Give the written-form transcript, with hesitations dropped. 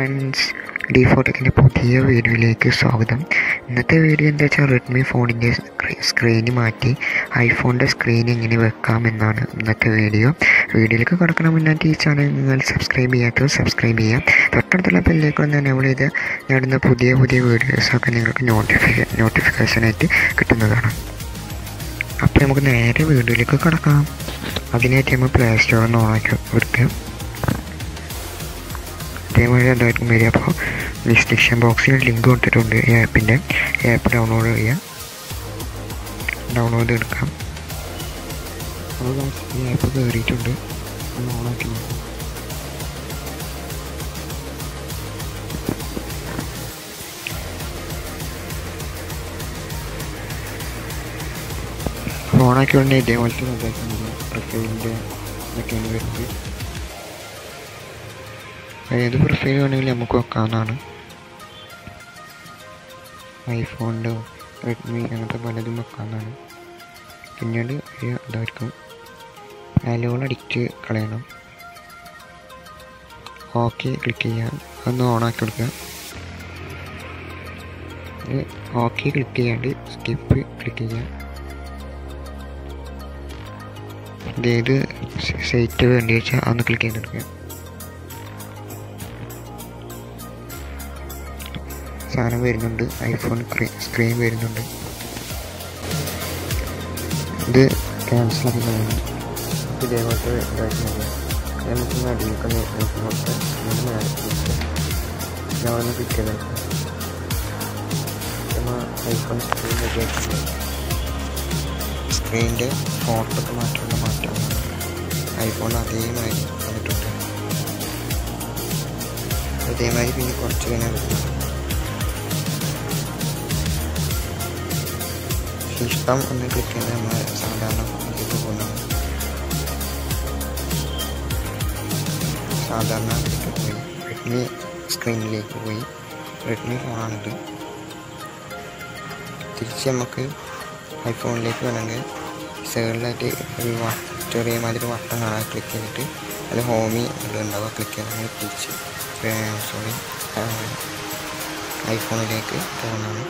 Friends, ഡിഫോൾട്ടിൻ്റെ പുതിയ വീഡിയോയിലേക്ക് സ്വാഗതം. ഇന്നത്തെ വീഡിയോ എന്താ വെച്ചാൽ റെഡ്മി ഫോണിൻ്റെ സ്ക്രീന് മാറ്റി ഐഫോണിൻ്റെ സ്ക്രീൻ എങ്ങനെ വെക്കാമെന്നാണ് ഇന്നത്തെ വീഡിയോ. വീഡിയോയിലേക്ക് കിടക്കണം മുന്നായിട്ട് ഈ ചാനൽ നിങ്ങൾ സബ്സ്ക്രൈബ് ചെയ്യാത്തത് സബ്സ്ക്രൈബ് ചെയ്യാം. തൊട്ടടുത്തുള്ള ബെല്ലേക്കൊന്ന് എനേബിൾ ചെയ്ത് നേടുന്ന പുതിയ വീഡിയോസൊക്കെ നിങ്ങൾക്ക് നോട്ടിഫിക്കേഷനായിട്ട് കിട്ടുന്നതാണ്. അപ്പോൾ നമുക്ക് നേരെ വീഡിയോയിലേക്ക് കിടക്കാം. അതിനായിട്ട് നമ്മൾ പ്ലേ സ്റ്റോറിൽ നിന്ന് ഓണാക്കി കൊടുക്കുക. അതേമാതിരി എന്തായിരിക്കും വരിക. അപ്പോൾ ഡിസ്ക്രിപ്ഷൻ ബോക്സിൽ ലിങ്ക് കൊടുത്തിട്ടുണ്ട്. ഈ ആപ്പ് ഡൗൺലോഡ് ചെയ്യാം, ഡൗൺലോഡ് എടുക്കാം. അപ്പോൾ ഈ ആപ്പ് കയറിയിട്ടുണ്ട്, ഒന്ന് ഓണാക്കി നോക്കാം. ഓണാക്കിക്കൊണ്ട് ഇതേപോലത്തെ പ്രൊഫൈലിൻ്റെ ഇതൊക്കെയാണ് വരുന്നത്. ഏത് പ്രൊഫൈൽ വേണമെങ്കിലും നമുക്ക് വെക്കാവുന്നതാണ്. ഐഫോണിൻ്റെ, റെഡ്മി അങ്ങനത്തെ പലതും വെക്കാവുന്നതാണ്. പിന്നീട് ഇതായിരിക്കും ആലുകൾ അടിച്ച് കളയണം. ഓക്കെ ക്ലിക്ക് ചെയ്യാം, അതൊന്ന് ഓണാക്കി കൊടുക്കുക. ഓക്കെ ക്ലിക്ക് ചെയ്യാണ്ട് സ്കിപ്പ് ക്ലിക്ക് ചെയ്യാം. ഇതേത് സൈറ്റ് വേണ്ടി വെച്ചാൽ അതൊന്ന് ക്ലിക്ക് ചെയ്തെടുക്കുക. സാധനം വരുന്നുണ്ട്, ഐഫോൺ സ്ക്രീൻ വരുന്നുണ്ട്. ഇത് ക്യാൻസലാക്കി കളയണം. ഇതേപോലത്തെ ഇതായിട്ട് നമുക്കൊന്ന് അടിയിൽക്കൊന്ന് നോക്കി ഞാൻ ക്ലിക്ക് ചെയ്തെടുക്കാം. ഐഫോൺ സ്ക്രീൻ റെഡിയാക്കിയിട്ട് സ്ക്രീനിൻ്റെ ഫോട്ടോക്ക് മാറ്റമാണ്. ഐഫോൺ അതേമാതിരി വന്നിട്ടുണ്ട്. അതേമാതിരി പിന്നെ കുറച്ച് കഴിഞ്ഞാൽ വരുന്നത് ഇഷ്ടം ഒന്ന് ക്ലിക്ക് ചെയ്ത് നമ്മൾ സാധാരണ ഇതിലേക്ക് പോകുന്നതാണ്. സാധാരണ പോയി റെഡ്മി സ്ക്രീനിലേക്ക് പോയി. റെഡ്മി ഫോണാണിത്. തിരിച്ച് നമുക്ക് ഐഫോണിലേക്ക് വേണമെങ്കിൽ സൈഡിലായിട്ട് ഒരു ചെറിയമാതിരി വട്ടം കാണാൻ ക്ലിക്ക് ചെയ്തിട്ട് അതിൽ ഹോമി ഉണ്ടാവുക. ക്ലിക്ക് ചെയ്ത് നമ്മൾ തിരിച്ച് ഐഫോണിലേക്ക് പോകുന്നതാണ്.